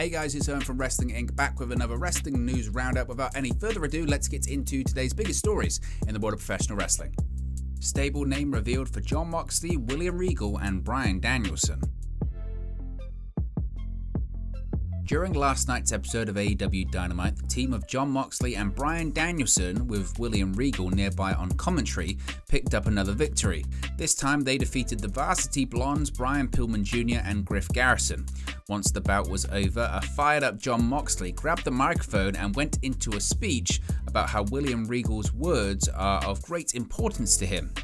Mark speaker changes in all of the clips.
Speaker 1: Hey guys, it's Owen from Wrestling Inc. back with another wrestling news roundup. Without any further ado, let's get into today's biggest stories in the world of professional wrestling. Stable name revealed for Jon Moxley, William Regal and Bryan Danielson. During last night's episode of AEW Dynamite, the team of Jon Moxley and Bryan Danielson, with William Regal nearby on commentary, picked up another victory. This time they defeated the Varsity Blondes, Brian Pillman Jr. and Griff Garrison. Once the bout was over, a fired-up Jon Moxley grabbed the microphone and went into a speech about how William Regal's words are of great importance to him.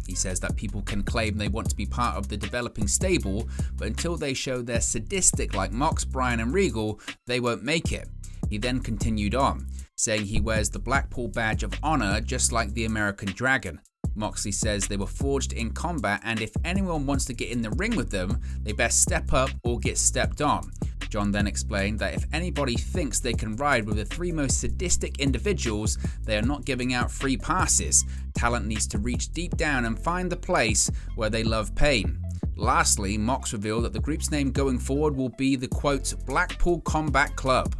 Speaker 1: He says that people can claim they want to be part of the developing stable, but until they show they're sadistic like Mox, Bryan and Regal, they won't make it. He then continued on, saying he wears the Blackpool Badge of Honor just like the American Dragon. Moxley says they were forged in combat, and if anyone wants to get in the ring with them, they best step up or get stepped on. Jon then explained that if anybody thinks they can ride with the three most sadistic individuals, they are not giving out free passes. Talent needs to reach deep down and find the place where they love pain. Lastly, Mox revealed that the group's name going forward will be the quote, Blackpool Combat Club.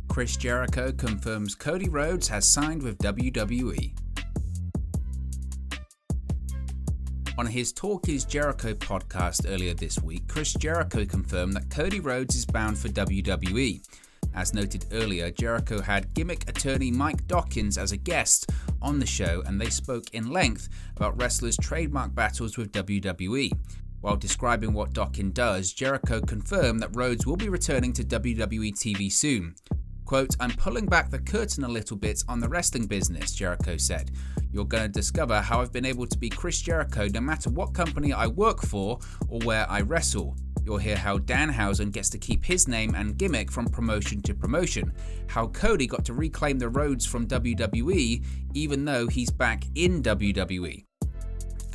Speaker 1: Chris Jericho confirms Cody Rhodes has signed with WWE. On his Talk is Jericho podcast earlier this week, Chris Jericho confirmed that Cody Rhodes is bound for WWE. As noted earlier, Jericho had gimmick attorney Mike Dawkins as a guest on the show, and they spoke in length about wrestlers' trademark battles with WWE. While describing what Dawkins does, Jericho confirmed that Rhodes will be returning to WWE TV soon. Quote, I'm pulling back the curtain a little bit on the wrestling business, Jericho said. You're going to discover how I've been able to be Chris Jericho no matter what company I work for or where I wrestle. You'll hear how Danhausen gets to keep his name and gimmick from promotion to promotion. How Cody got to reclaim the Rhodes from WWE even though he's back in WWE.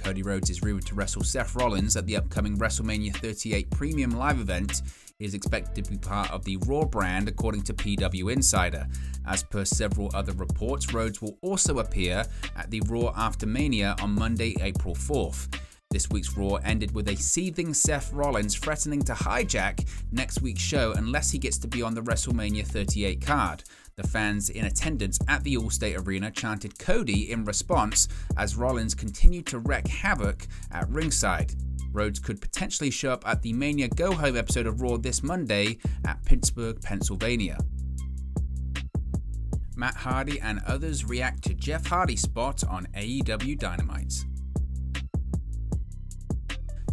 Speaker 1: Cody Rhodes is rumored to wrestle Seth Rollins at the upcoming WrestleMania 38 Premium Live event. He is expected to be part of the Raw brand according to PW Insider. As per several other reports, Rhodes will also appear at the Raw After Mania on Monday, April 4th. This week's Raw ended with a seething Seth Rollins threatening to hijack next week's show unless he gets to be on the WrestleMania 38 card. The fans in attendance at the Allstate Arena chanted Cody in response as Rollins continued to wreak havoc at ringside. Rhodes could potentially show up at the Mania Go Home episode of Raw this Monday at Pittsburgh, Pennsylvania. Matt Hardy and others react to Jeff Hardy's spot on AEW Dynamite.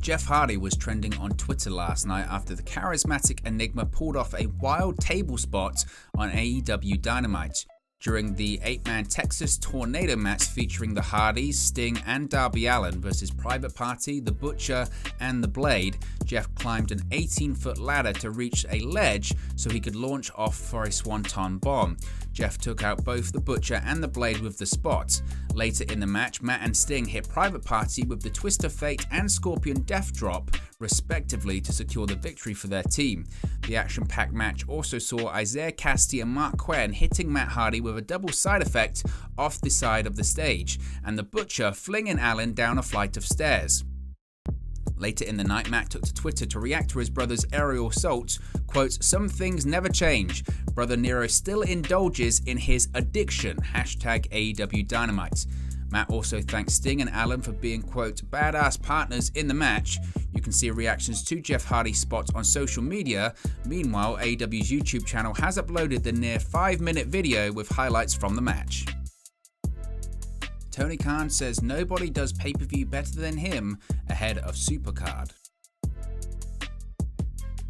Speaker 1: Jeff Hardy was trending on Twitter last night after the charismatic Enigma pulled off a wild table spot on AEW Dynamite. During the 8-man Texas Tornado match featuring the Hardys, Sting and Darby Allin versus Private Party, The Butcher and The Blade, Jeff climbed an 18-foot ladder to reach a ledge so he could launch off for a swanton bomb. Jeff took out both The Butcher and The Blade with the spot. Later in the match, Matt and Sting hit Private Party with the Twist of Fate and Scorpion Death Drop, respectively, to secure the victory for their team. The action-packed match also saw Isaiah Cassidy and Mark Quinn hitting Matt Hardy with a double side effect off the side of the stage, and The Butcher flinging Allin down a flight of stairs. Later in the night, Matt took to Twitter to react to his brother's aerial assault. Quote, some things never change. Brother Nero still indulges in his addiction. Hashtag AEW Dynamite. Matt also thanked Sting and Allin for being, quote, badass partners in the match. You can see reactions to Jeff Hardy's spot on social media. Meanwhile, AEW's YouTube channel has uploaded the near 5-minute video with highlights from the match. Tony Khan says nobody does pay-per-view better than him ahead of Supercard.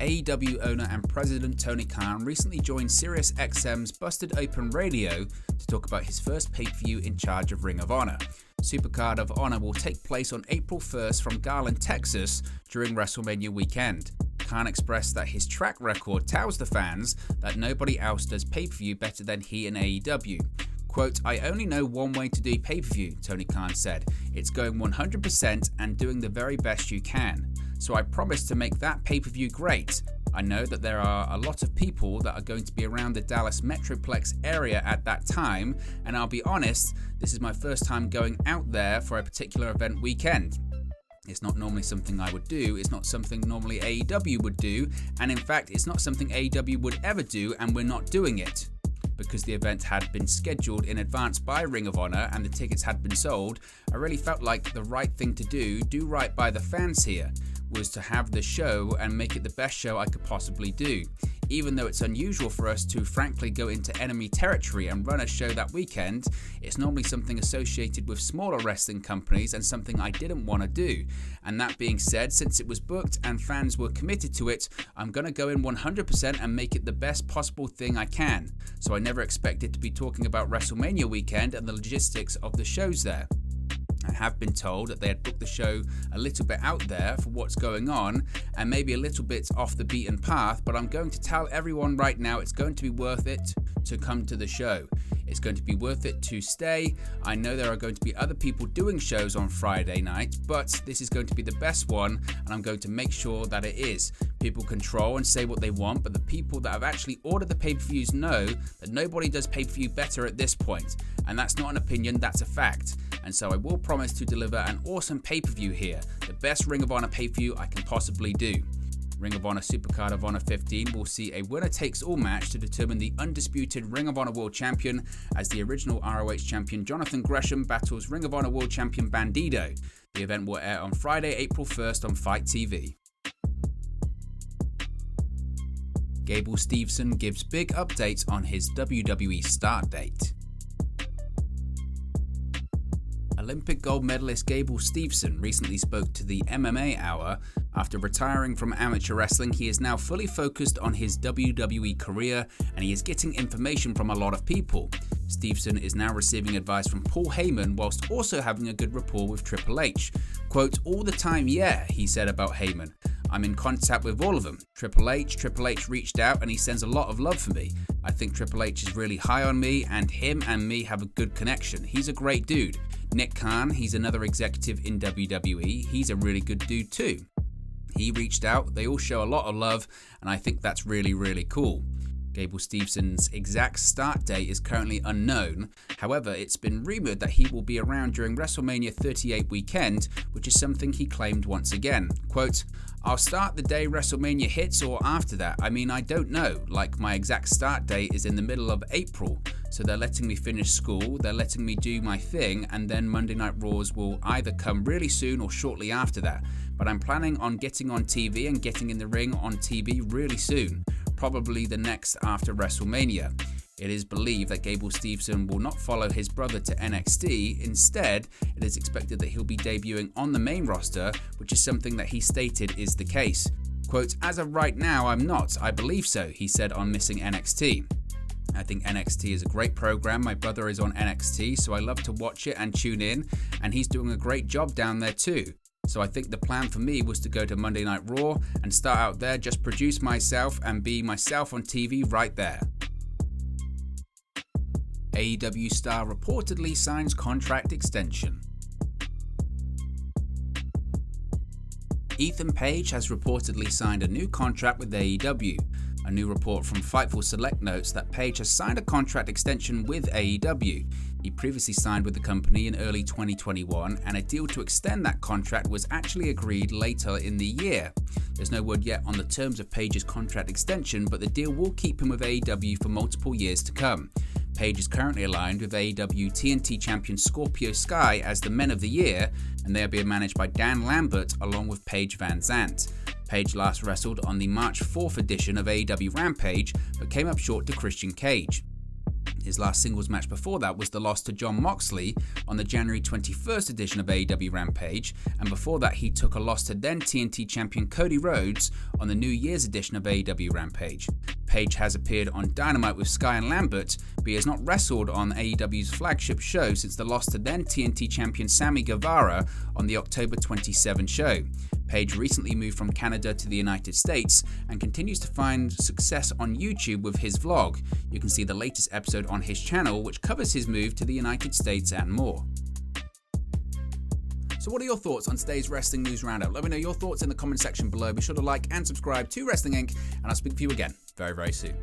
Speaker 1: AEW owner and president Tony Khan recently joined SiriusXM's Busted Open Radio to talk about his first pay-per-view in charge of Ring of Honor. Supercard of Honor will take place on April 1st from Garland, Texas during WrestleMania weekend. Khan expressed that his track record tells the fans that nobody else does pay-per-view better than he and AEW. Quote, I only know one way to do pay-per-view, Tony Khan said. It's going 100% and doing the very best you can. So I promise to make that pay-per-view great. I know that there are a lot of people that are going to be around the Dallas Metroplex area at that time, and I'll be honest, this is my first time going out there for a particular event weekend. It's not normally something I would do, it's not something normally AEW would do, and in fact it's not something AEW would ever do, and we're not doing it. Because the event had been scheduled in advance by Ring of Honor and the tickets had been sold, I really felt like the right thing to do right by the fans here, was to have the show and make it the best show I could possibly do. Even though it's unusual for us to frankly go into enemy territory and run a show that weekend, it's normally something associated with smaller wrestling companies and something I didn't want to do. And that being said, since it was booked and fans were committed to it, I'm going to go in 100% and make it the best possible thing I can. So I never expected to be talking about WrestleMania weekend and the logistics of the shows there. I have been told that they had booked the show a little bit out there for what's going on and maybe a little bit off the beaten path, but I'm going to tell everyone right now it's going to be worth it to come to the show. It's going to be worth it to stay. I know there are going to be other people doing shows on Friday night, but this is going to be the best one and I'm going to make sure that it is. People control and say what they want, but the people that have actually ordered the pay-per-views know that nobody does pay-per-view better at this point. And that's not an opinion, that's a fact. And so I will promise to deliver an awesome pay-per-view here, the best Ring of Honor pay-per-view I can possibly do. Ring of Honor Supercard of Honor 15 will see a winner-takes-all match to determine the undisputed Ring of Honor World Champion as the original ROH Champion Jonathan Gresham battles Ring of Honor World Champion Bandido. The event will air on Friday, April 1st on Fight TV. Gable Steveson gives big updates on his WWE start date. Olympic gold medalist Gable Steveson recently spoke to the MMA Hour. After retiring from amateur wrestling, he is now fully focused on his WWE career and he is getting information from a lot of people. Steveson is now receiving advice from Paul Heyman whilst also having a good rapport with Triple H. Quote, "All the time, yeah," he said about Heyman. "I'm in contact with all of them. Triple H reached out and he sends a lot of love for me. I think Triple H is really high on me and him and me have a good connection. He's a great dude. Nick Khan, he's another executive in WWE. He's a really good dude too. He reached out, they all show a lot of love, and I think that's really, really cool." Gable Steveson's exact start date is currently unknown. However, it's been rumoured that he will be around during WrestleMania 38 weekend, which is something he claimed once again. Quote, "I'll start the day WrestleMania hits or after that. I mean, I don't know. Like, my exact start date is in the middle of April. So they're letting me finish school, they're letting me do my thing, and then Monday Night Raws will either come really soon or shortly after that. But I'm planning on getting on TV and getting in the ring on TV really soon. Probably the next after WrestleMania. It is believed that Gable Steveson will not follow his brother to NXT. Instead, it is expected that he'll be debuting on the main roster, which is something that he stated is the case. Quote, "As of right now, I'm not. I believe so," he said on Missing NXT. "I think NXT is a great program. My brother is on NXT, so I love to watch it and tune in, and he's doing a great job down there too. So I think the plan for me was to go to Monday Night Raw and start out there, just produce myself and be myself on TV right there." AEW star reportedly signs contract extension. Ethan Page has reportedly signed a new contract with AEW. A new report from Fightful Select notes that Page has signed a contract extension with AEW. He previously signed with the company in early 2021, and a deal to extend that contract was actually agreed later in the year. There's no word yet on the terms of Page's contract extension, but the deal will keep him with AEW for multiple years to come. Page is currently aligned with AEW TNT champion Scorpio Sky as the Men of the Year, and they are being managed by Dan Lambert along with Paige Van Zandt. Page last wrestled on the March 4th edition of AEW Rampage, but came up short to Christian Cage. His last singles match before that was the loss to Jon Moxley on the January 21st edition of AEW Rampage, and before that he took a loss to then TNT champion Cody Rhodes on the New Year's edition of AEW Rampage. Page has appeared on Dynamite with Sky and Lambert, but he has not wrestled on AEW's flagship show since the loss to then TNT champion Sammy Guevara on the October 27 show. Page recently moved from Canada to the United States and continues to find success on YouTube with his vlog. You can see the latest episode on his channel, which covers his move to the United States and more. So what are your thoughts on today's Wrestling News Roundup? Let me know your thoughts in the comment section below. Be sure to like and subscribe to Wrestling Inc. and I'll speak to you again very, very soon.